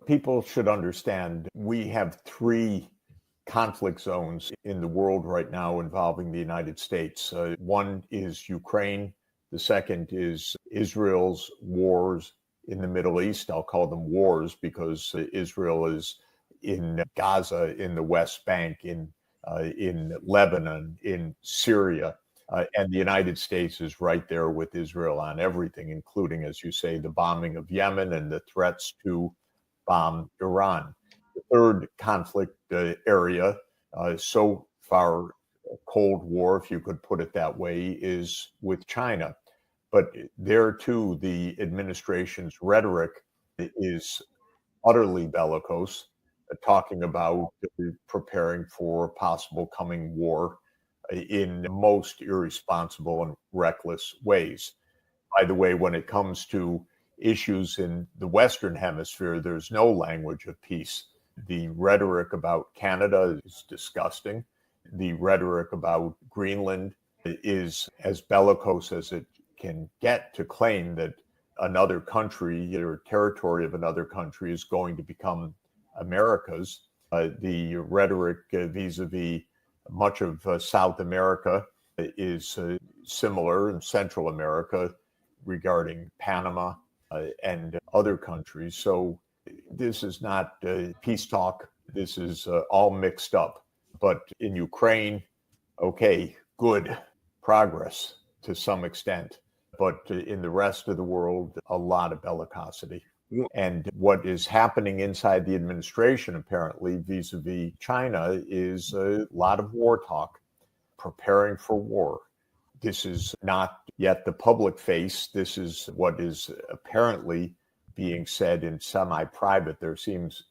People should understand we have three conflict zones in the world right now involving the United States. One is Ukraine. The second is Israel's wars in the Middle East. I'll call them wars because Israel is in Gaza, in the West Bank, in Lebanon, in Syria. And the United States is right there with Israel on everything, including, as you say, the bombing of Yemen and the threats to bomb Iran. The third conflict area, so far, Cold War, if you could put it that way, is with China. But there too, the administration's rhetoric is utterly bellicose, talking about preparing for a possible coming war in most irresponsible and reckless ways. By the way, when it comes to issues in the Western Hemisphere, there's no language of peace. The rhetoric about Canada is disgusting. The rhetoric about Greenland is as bellicose as it can get, to claim that another country or territory of another country is going to become America's. The rhetoric vis-a-vis much of South America is similar, in Central America regarding Panama and other countries. So this is not peace talk. This is all mixed up. But in Ukraine, okay, good progress to some extent. But in the rest of the world, a lot of bellicosity. And what is happening inside the administration, apparently, vis-a-vis China, is a lot of war talk, preparing for war. This is not yet the public face. This is what is apparently being said in semi-private. There seems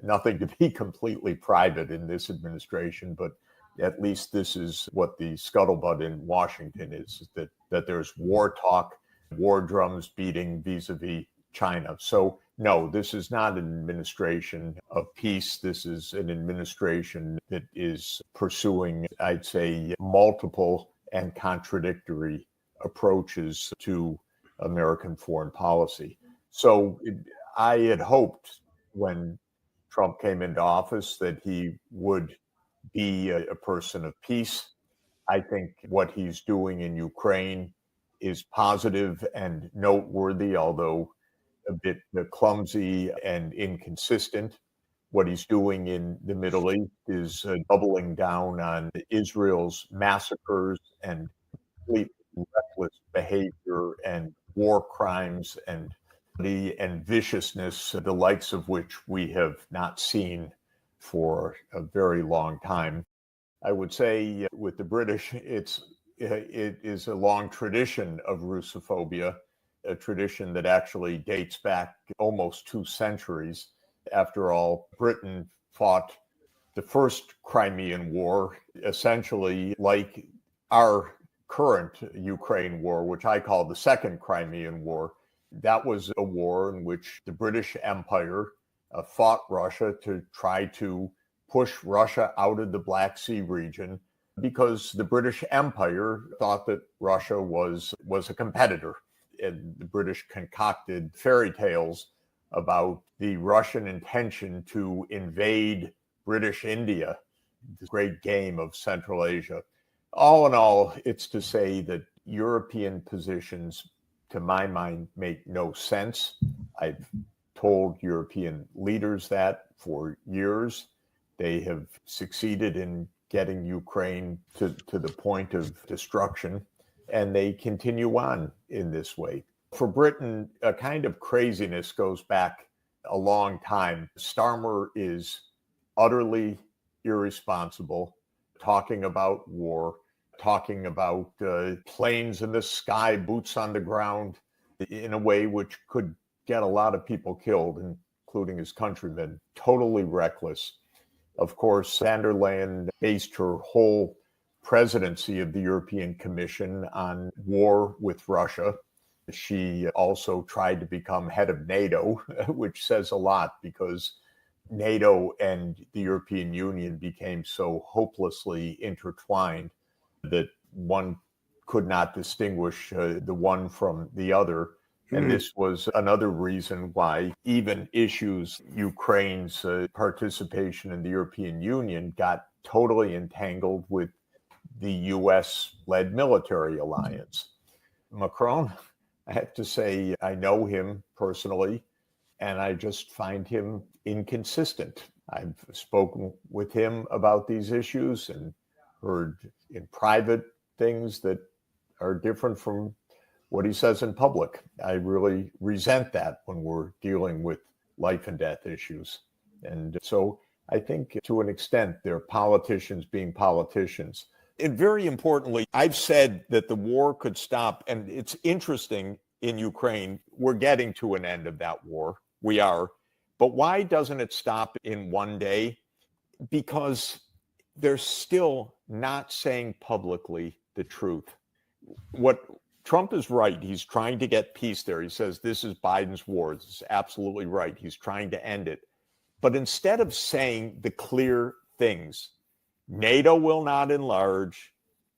nothing to be completely private in this administration, but at least this is what the scuttlebutt in Washington is, that there's war talk, war drums beating vis-a-vis China. So no, this is not an administration of peace. This is an administration that is pursuing, I'd say, multiple and contradictory approaches to American foreign policy. So I had hoped when Trump came into office that he would be a person of peace. I think what he's doing in Ukraine is positive and noteworthy, although a bit clumsy and inconsistent. What he's doing in the Middle East is doubling down on Israel's massacres and complete reckless behavior and war crimes and viciousness, the likes of which we have not seen for a very long time. I would say with the British, it is a long tradition of Russophobia, a tradition that actually dates back almost 2 centuries. After all, Britain fought the first Crimean War, essentially like our current Ukraine war, which I call the Second Crimean War. That was a war in which the British Empire fought Russia to try to push Russia out of the Black Sea region, because the British Empire thought that Russia was a competitor. And the British concocted fairy tales about the Russian intention to invade British India, this great game of Central Asia. All in all, it's to say that European positions, to my mind, make no sense. I've told European leaders that for years. They have succeeded in getting Ukraine to the point of destruction, and they continue on in this way. For Britain, a kind of craziness goes back a long time. Starmer is utterly irresponsible, talking about war, talking about planes in the sky, boots on the ground, in a way which could get a lot of people killed, including his countrymen. Totally reckless. Of course, von der Leyen based her whole presidency of the European Commission on war with Russia. She also tried to become head of NATO, which says a lot, because NATO and the European Union became so hopelessly intertwined that one could not distinguish the one from the other. And this was another reason why even issues Ukraine's participation in the European Union got totally entangled with the US-led military alliance. Macron, I have to say, I know him personally, and I just find him inconsistent. I've spoken with him about these issues and heard in private things that are different from what he says in public. I really resent that when we're dealing with life and death issues. And so I think to an extent, they're politicians being politicians. And very importantly, I've said that the war could stop. And it's interesting in Ukraine, we're getting to an end of that war. We are. But why doesn't it stop in one day? Because they're still not saying publicly the truth. What Trump is right. He's trying to get peace there. He says this is Biden's war. This is absolutely right. He's trying to end it. But instead of saying the clear things, NATO will not enlarge.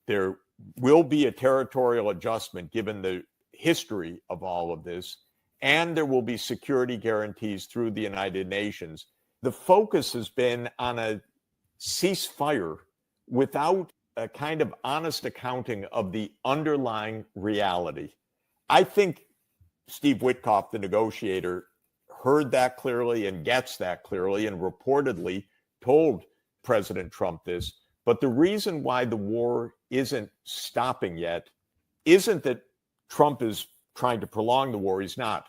There will be a territorial adjustment given the history of all of this, and there will be security guarantees through the United Nations. The focus has been on a ceasefire without a kind of honest accounting of the underlying reality. I think Steve Witkoff, the negotiator, heard that clearly and gets that clearly and reportedly told President Trump this. But the reason why the war isn't stopping yet isn't that Trump is trying to prolong the war. He's not.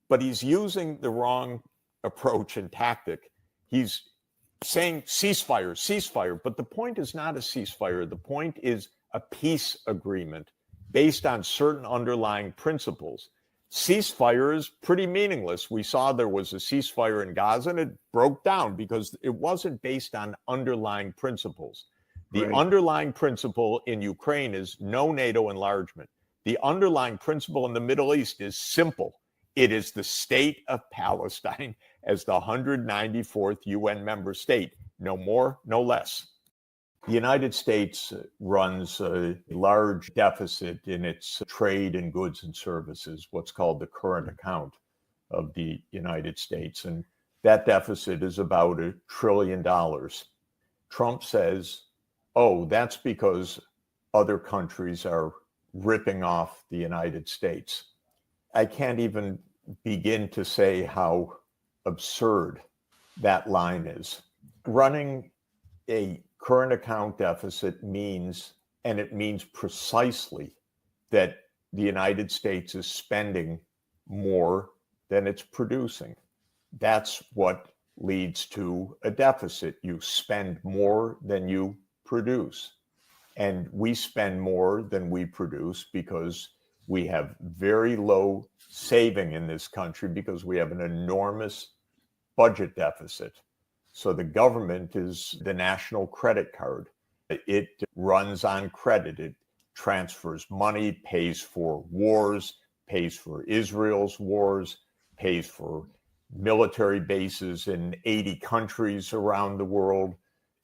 But he's using the wrong approach and tactic. He's saying ceasefire, ceasefire. But the point is not a ceasefire. The point is a peace agreement based on certain underlying principles. Ceasefire is pretty meaningless. We saw there was a ceasefire in Gaza and it broke down because it wasn't based on underlying principles. The underlying principle in Ukraine is no NATO enlargement. The underlying principle in the Middle East is simple. It is the state of Palestine as the 194th UN member state. No more, no less. The United States runs a large deficit in its trade in goods and services, what's called the current account of the United States. And that deficit is about $1 trillion. Trump says, oh, that's because other countries are ripping off the United States. I can't even begin to say how absurd that line is. Running a current account deficit means, and it means precisely, that the United States is spending more than it's producing. That's what leads to a deficit. You spend more than you produce. And we spend more than we produce because we have very low saving in this country because we have an enormous budget deficit. So the government is the national credit card. It runs on credit. It transfers money, pays for wars, pays for Israel's wars, pays for military bases in 80 countries around the world,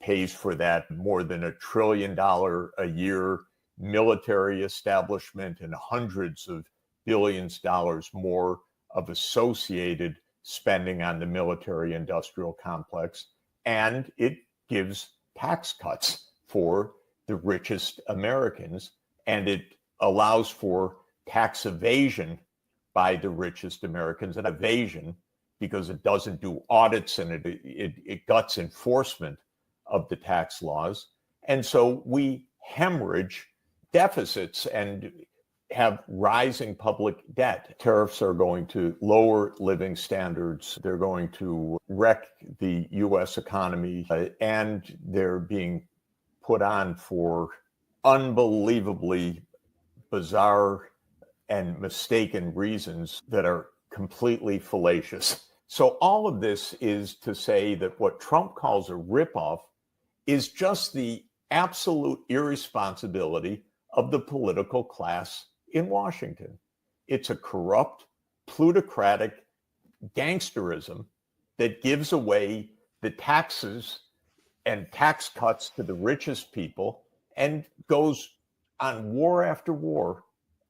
pays for that more than $1 trillion a year military establishment and hundreds of billions of dollars more of associated spending on the military industrial complex. And it gives tax cuts for the richest Americans. And it allows for tax evasion by the richest Americans, and evasion because it doesn't do audits and it guts enforcement of the tax laws. And so we hemorrhage deficits and have rising public debt. Tariffs are going to lower living standards. They're going to wreck the U.S. economy, and they're being put on for unbelievably bizarre and mistaken reasons that are completely fallacious. So all of this is to say that what Trump calls a ripoff is just the absolute irresponsibility of the political class in Washington. It's a corrupt, plutocratic gangsterism that gives away the taxes and tax cuts to the richest people and goes on war after war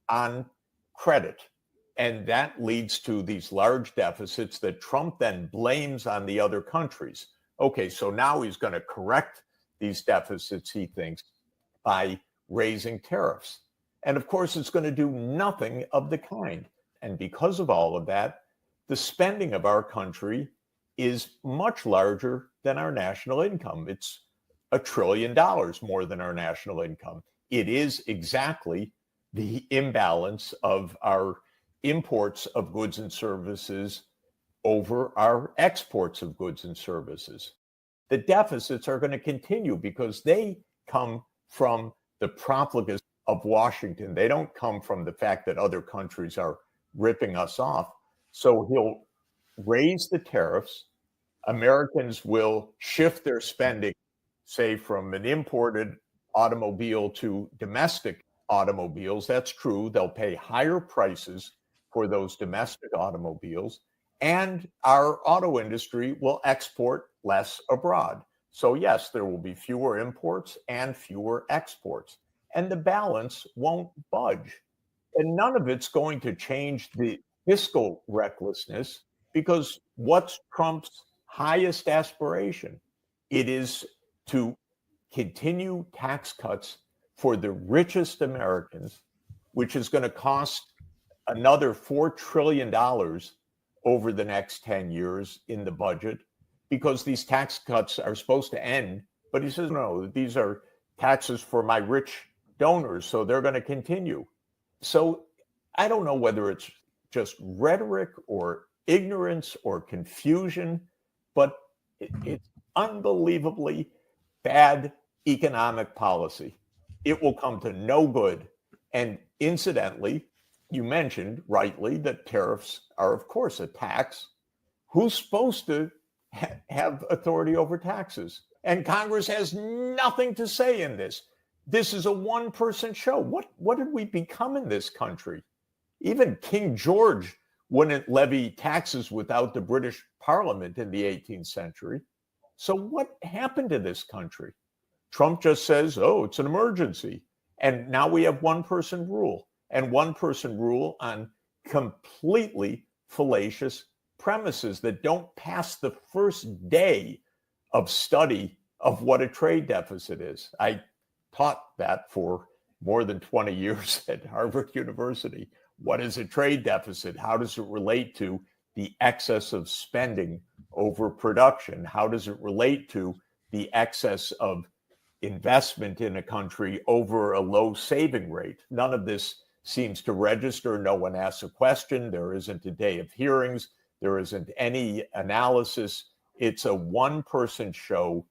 on credit. And that leads to these large deficits that Trump then blames on the other countries. Okay, so now he's going to correct these deficits, he thinks, by raising tariffs. And of course, it's going to do nothing of the kind. And because of all of that, the spending of our country is much larger than our national income. It's $1 trillion more than our national income. It is exactly the imbalance of our imports of goods and services over our exports of goods and services. The deficits are going to continue because they come from the profligacy of Washington. They don't come from the fact that other countries are ripping us off. So he'll raise the tariffs. Americans will shift their spending, say, from an imported automobile to domestic automobiles. That's true. They'll pay higher prices for those domestic automobiles, and our auto industry will export less abroad. So yes, there will be fewer imports and fewer exports, and the balance won't budge. And none of it's going to change the fiscal recklessness, because what's Trump's highest aspiration? It is to continue tax cuts for the richest Americans, which is going to cost another $4 trillion over the next 10 years in the budget, because these tax cuts are supposed to end. But he says, no, these are taxes for my rich donors, so they're going to continue. So I don't know whether it's just rhetoric or ignorance or confusion, but it's unbelievably bad economic policy. It will come to no good. And incidentally, you mentioned rightly that tariffs are, of course, a tax. Who's supposed to have authority over taxes? And Congress has nothing to say in this. This is a one-person show. What did we become in this country? Even King George wouldn't levy taxes without the British Parliament in the 18th century. So what happened to this country? Trump just says, oh, it's an emergency. And now we have one-person rule, and one-person rule on completely fallacious premises that don't pass the first day of study of what a trade deficit is. I taught that for more than 20 years at Harvard University. What is a trade deficit? How does it relate to the excess of spending over production? How does it relate to the excess of investment in a country over a low saving rate? None of this seems to register. No one asks a question. There isn't a day of hearings. There isn't any analysis. It's a one-person show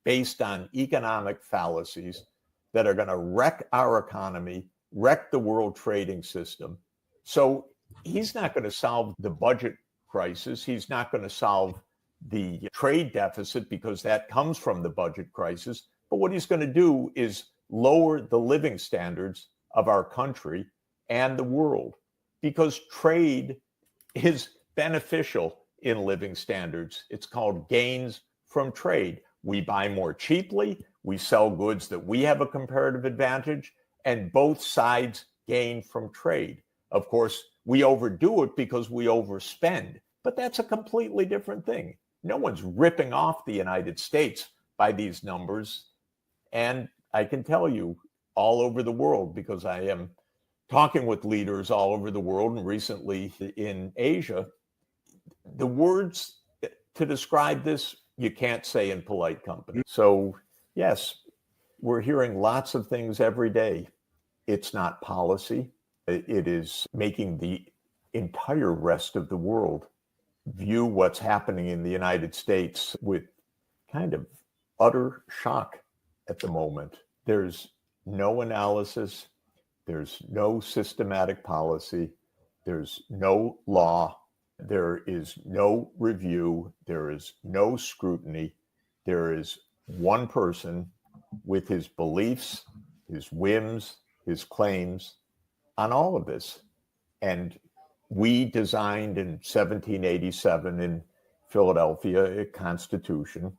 based on economic fallacies that are going to wreck our economy, wreck the world trading system. So he's not going to solve the budget crisis. He's not going to solve the trade deficit, because that comes from the budget crisis. But what he's going to do is lower the living standards of our country and the world, because trade is beneficial in living standards. It's called gains from trade. We buy more cheaply, we sell goods that we have a comparative advantage, and both sides gain from trade. Of course, we overdo it because we overspend, but that's a completely different thing. No one's ripping off the United States by these numbers. And I can tell you, all over the world, because I am talking with leaders all over the world, and recently in Asia, the words to describe this, you can't say in polite company. So yes, we're hearing lots of things every day. It's not policy. It is making the entire rest of the world view what's happening in the United States with kind of utter shock at the moment. There's no analysis. There's no systematic policy. There's no law. There is no review. There is no scrutiny. There is one person with his beliefs, his whims, his claims on all of this. And we designed in 1787 in Philadelphia a constitution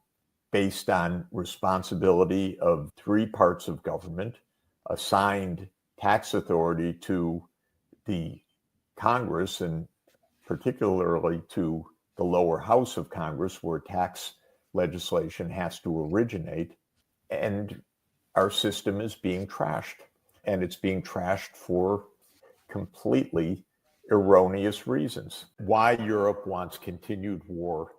based on responsibility of three parts of government, assigned tax authority to the Congress, and particularly to the lower house of Congress, where tax legislation has to originate. And our system is being trashed, and it's being trashed for completely erroneous reasons. Why Europe wants continued war,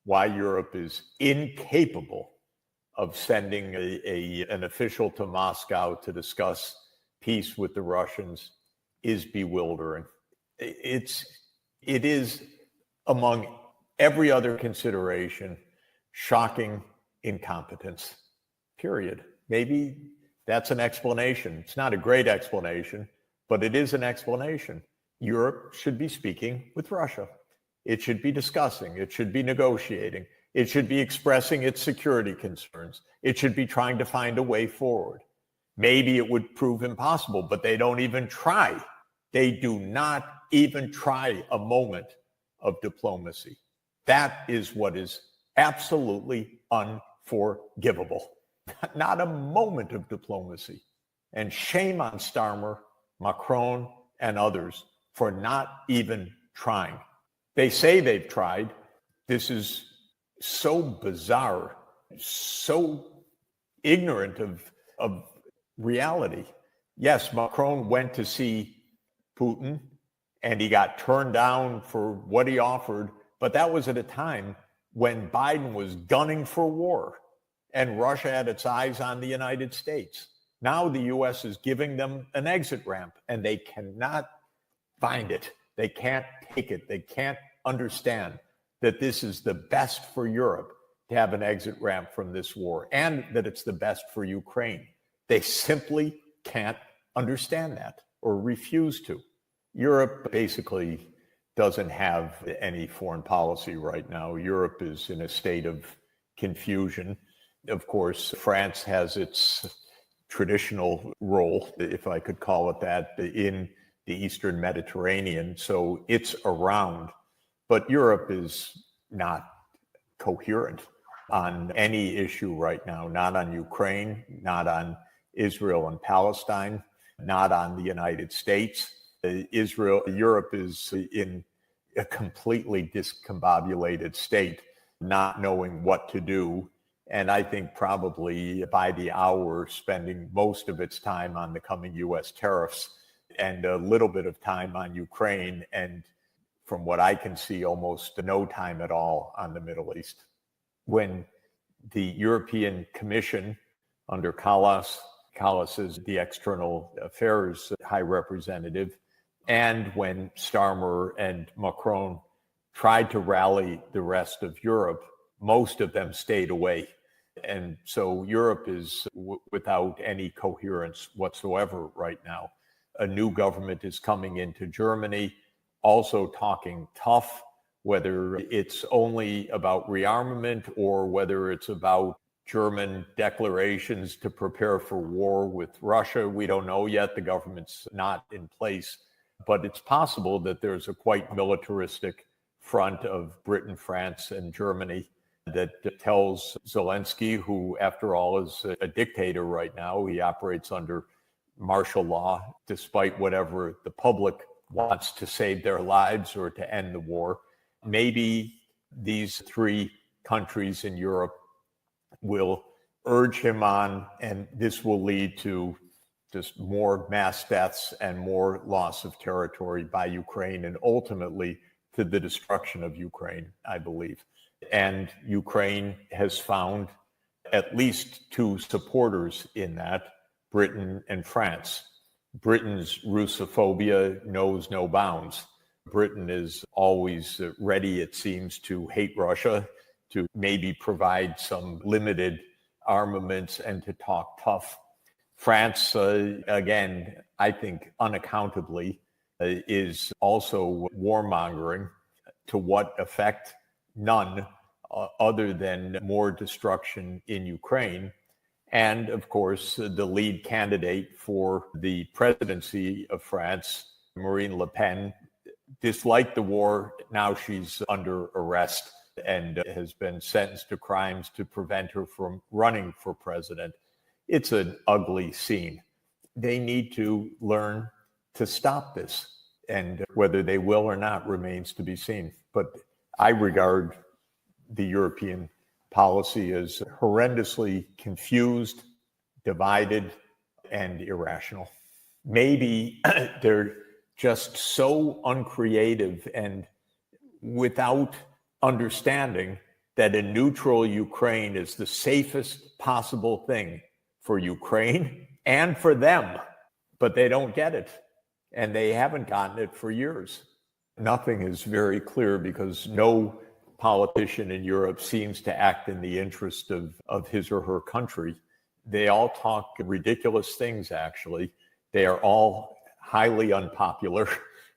why Europe is incapable of sending an official to Moscow to discuss peace with the Russians is bewildering. It is, among every other consideration, shocking incompetence, period. Maybe that's an explanation. It's not a great explanation, but it is an explanation. Europe should be speaking with Russia. It should be discussing. It should be negotiating. It should be expressing its security concerns. It should be trying to find a way forward. Maybe it would prove impossible, but they don't even try. They do not even try a moment of diplomacy. That is what is absolutely unforgivable. Not a moment of diplomacy. And shame on Starmer, Macron, and others for not even trying. They say they've tried. This is so bizarre, so ignorant of reality. Yes, Macron went to see Putin and he got turned down for what he offered, but that was at a time when Biden was gunning for war and Russia had its eyes on the United States. Now the US is giving them an exit ramp and they cannot find it. They can't take it. They can't understand that this is the best for Europe to have an exit ramp from this war and that it's the best for Ukraine. They simply can't understand that or refuse to. Europe basically doesn't have any foreign policy right now. Europe is in a state of confusion. Of course, France has its traditional role, if I could call it that, in the Eastern Mediterranean. So it's around, but Europe is not coherent on any issue right now, not on Ukraine, not on Israel and Palestine, not on the United States. Europe is in a completely discombobulated state, not knowing what to do. And I think probably by the hour, spending most of its time on the coming US tariffs and a little bit of time on Ukraine, and from what I can see, almost no time at all on the Middle East. When the European Commission under Kallas is the External Affairs High Representative, and when Starmer and Macron tried to rally the rest of Europe, most of them stayed away. And so Europe is without any coherence whatsoever right now. A new government is coming into Germany, also talking tough, whether it's only about rearmament or whether it's about German declarations to prepare for war with Russia. We don't know yet. The government's not in place. But it's possible that there's a quite militaristic front of Britain, France, and Germany that tells Zelensky, who, after all, is a dictator right now. He operates under martial law, despite whatever the public wants to save their lives or to end the war. Maybe these three countries in Europe will urge him on, and this will lead to just more mass deaths and more loss of territory by Ukraine, and ultimately to the destruction of Ukraine, I believe. And Ukraine has found at least two supporters in that, Britain and France. Britain's Russophobia knows no bounds. Britain is always ready, it seems, to hate Russia, to maybe provide some limited armaments and to talk tough. France, again, I think unaccountably, is also warmongering. To what effect? None, other than more destruction in Ukraine. And of course, the lead candidate for the presidency of France, Marine Le Pen, disliked the war. Now she's under arrest and has been sentenced to crimes to prevent her from running for president. It's an ugly scene. They need to learn to stop this. And whether they will or not remains to be seen. But I regard the European policy as horrendously confused, divided, and irrational. Maybe they're just so uncreative and without understanding that a neutral Ukraine is the safest possible thing for Ukraine and for them, but they don't get it. And they haven't gotten it for years. Nothing is very clear because no politician in Europe seems to act in the interest of his or her country. They all talk ridiculous things, actually. They are all highly unpopular.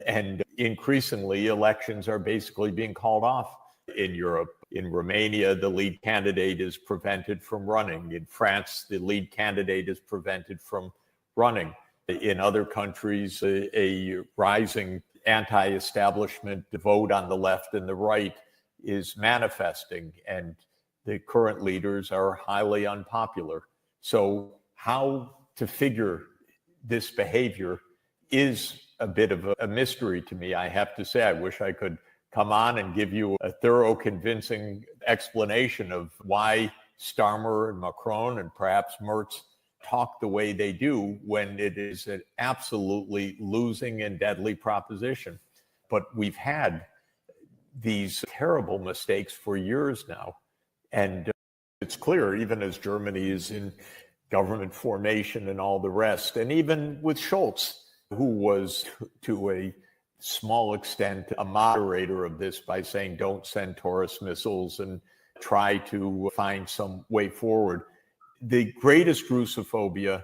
And increasingly, elections are basically being called off in Europe. In Romania, the lead candidate is prevented from running. In France, the lead candidate is prevented from running. In other countries, a rising anti-establishment vote on the left and the right is manifesting, and the current leaders are highly unpopular. So how to figure this behavior is a bit of a mystery to me. I have to say, I wish I could come on and give you a thorough, convincing explanation of why Starmer and Macron and perhaps Merz talk the way they do when it is an absolutely losing and deadly proposition. But we've had these terrible mistakes for years now. And it's clear, even as Germany is in government formation and all the rest, and even with Scholz, who was to a small extent a moderator of this by saying don't send Taurus missiles and try to find some way forward. The greatest Russophobia,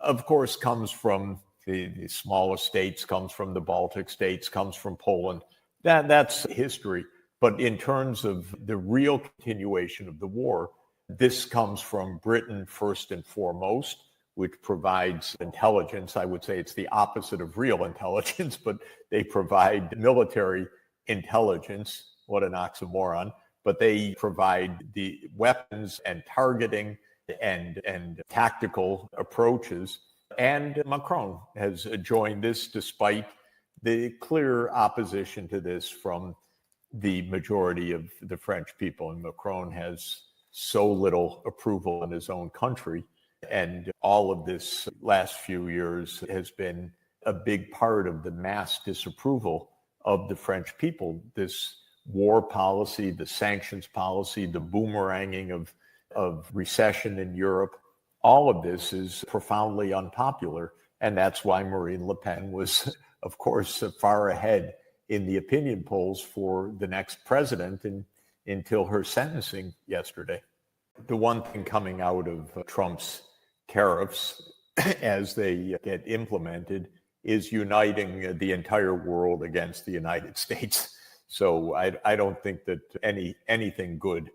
of course, comes from the smallest states, comes from the Baltic states, comes from Poland. That's history. But in terms of the real continuation of the war, this comes from Britain first and foremost, which provides intelligence. I would say it's the opposite of real intelligence, but they provide military intelligence. What an oxymoron. But they provide the weapons and targeting and tactical approaches. And Macron has joined this despite the clear opposition to this from the majority of the French people. And Macron has so little approval in his own country. And all of this last few years has been a big part of the mass disapproval of the French people. This war policy, the sanctions policy, the boomeranging of recession in Europe, all of this is profoundly unpopular. And that's why Marine Le Pen was, of course, far ahead in the opinion polls for the next president until her sentencing yesterday. The one thing coming out of Trump's tariffs as they get implemented is uniting the entire world against the United States. So I don't think that anything good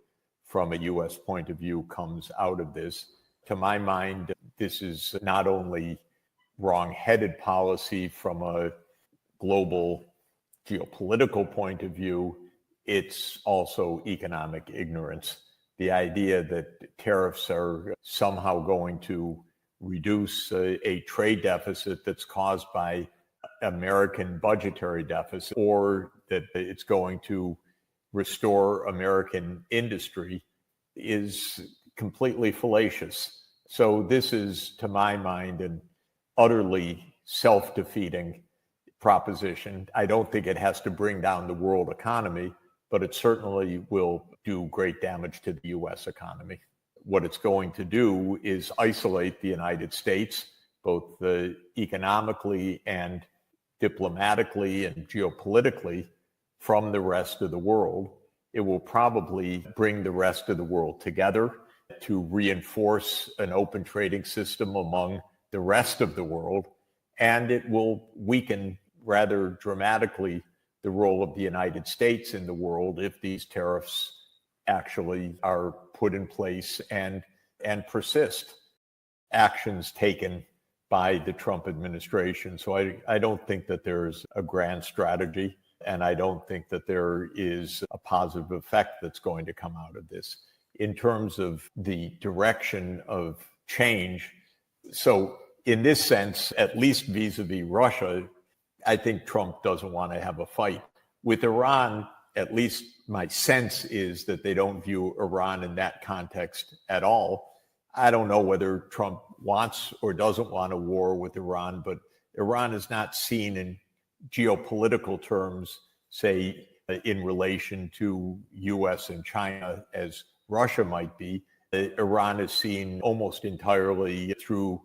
from a U.S. point of view comes out of this. To my mind, this is not only wrong-headed policy from a global geopolitical point of view, it's also economic ignorance. The idea that tariffs are somehow going to reduce a trade deficit that's caused by American budgetary deficit, or that it's going to restore American industry, is completely fallacious. So this is, to my mind, an utterly self-defeating proposition. I don't think it has to bring down the world economy, but it certainly will do great damage to the U.S. economy. What it's going to do is isolate the United States, both economically and diplomatically and geopolitically, from the rest of the world. It will probably bring the rest of the world together to reinforce an open trading system among the rest of the world, and it will weaken rather dramatically the role of the United States in the world if these tariffs actually are put in place and persist. Actions taken by the Trump administration. So I don't think that there's a grand strategy, and I don't think that there is a positive effect that's going to come out of this. In terms of the direction of change, so in this sense, at least vis-a-vis Russia, I think Trump doesn't want to have a fight. With Iran, at least my sense is that they don't view Iran in that context at all. I don't know whether Trump wants or doesn't want a war with Iran, but Iran is not seen in geopolitical terms, say, in relation to US and China as Russia might be. Iran is seen almost entirely through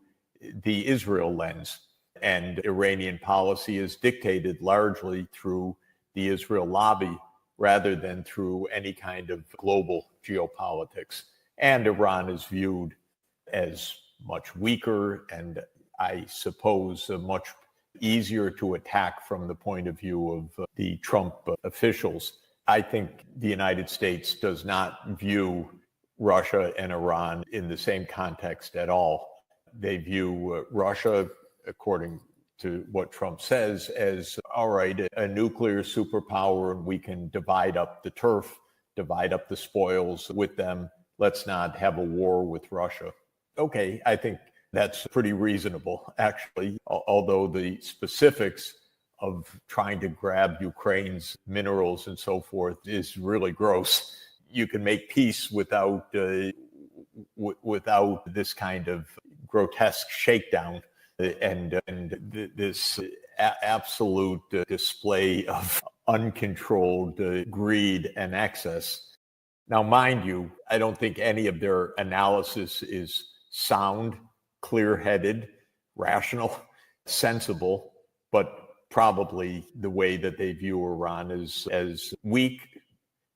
the Israel lens, and Iranian policy is dictated largely through the Israel lobby rather than through any kind of global geopolitics. And Iran is viewed as much weaker and, I suppose, much easier to attack from the point of view of the Trump officials. I think the United States does not view Russia and Iran in the same context at all. They view Russia, according to what Trump says, as, all right, a nuclear superpower, and we can divide up the turf, divide up the spoils with them. Let's not have a war with Russia. Okay, I think that's pretty reasonable, actually, although the specifics of trying to grab Ukraine's minerals and so forth is really gross. You can make peace without this kind of grotesque shakedown and this absolute display of uncontrolled greed and excess. Now, mind you, I don't think any of their analysis is sound, clear-headed, rational, sensible, but probably the way that they view Iran is as weak,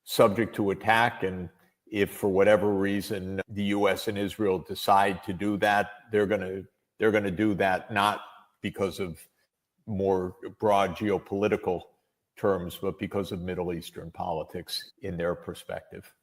subject to attack, and if for whatever reason the US and Israel decide to do that, they're going to do that not because of more broad geopolitical terms, but because of Middle Eastern politics in their perspective.